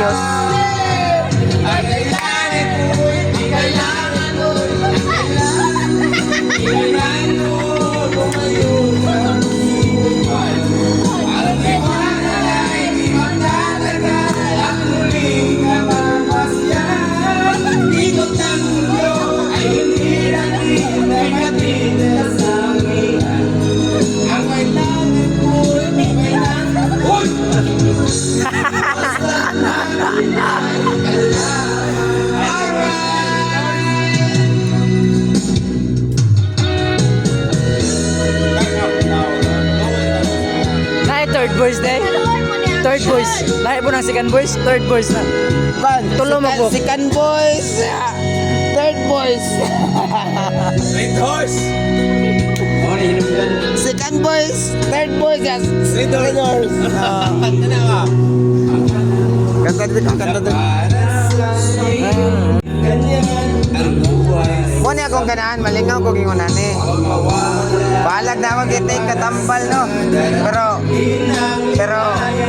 ayos. Ang kailangan ko, di kailangan ko, kailangan ko, lumayo sa buhay. Ang liwanag ay di magtatagal, at muling namamasyan. Ikot ng mundo ay hindi natin nakatira sa amin. Ang kailangan ko, di kailangan ko. Naay third voice day. Third voice. Lahi po ng second voice, third voice na. Tulo mo po. Second voice, third voice. Red horse. Second voice, third voice, yes. Red horse. Kanta na ka. Kanta dito. Muna akong ganahan, malingaw ko gingunan eh. Balag na ako gitik katambal, no? Pero,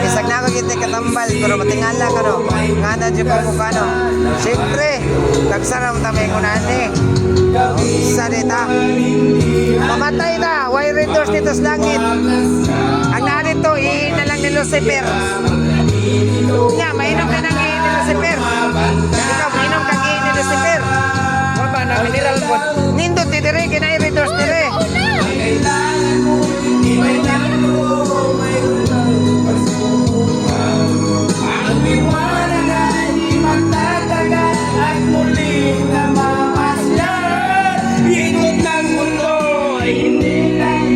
isag na ako gitik katambal, pero matingala ka, no? Nga na dyan po ka, no? Siyempre, kagsara mo tamay ngunan eh. Isa dita. Mamatay na, why red doors dito sa langit? Ang narito, ihin na lang ni Lucifer. Nga, mainom ka ng ihin ni Lucifer. Ikaw, mainom kang ihin ni Lucifer. Ba na mineral po. Nindot ti dire, kinay red doors dire. Ang liwanag ay di magtatagal at muling namamasyan. Ikot ng mundo ay hindi lang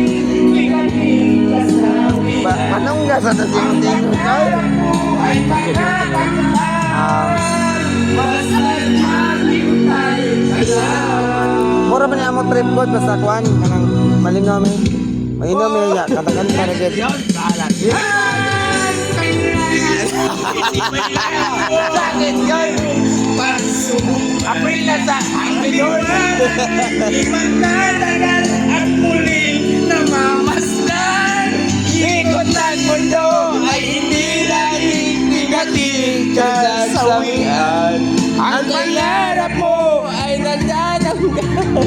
ikakita sa amin. Anong gasa na siyang Ay basta't maghintay ka lang. Mura man yung trip god basta kuan kanang malingaw mi. Mainom mi ya katakan ka gid. Bakit yun? Pagsubok April na sa Angilor. Imagtatagal at muling namamasdan. Ikot ng mundo ay hindi laging negating kasawian. Ang pangarap mo ay nagdadanggan.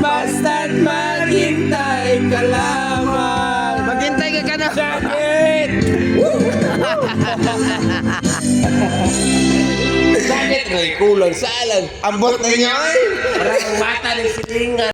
Basta't maghintay ka lamang. Maghintay ka na. Sakit! Sakit! Kulang sa alam. Ambot na niya eh! Parang mata ng silingan.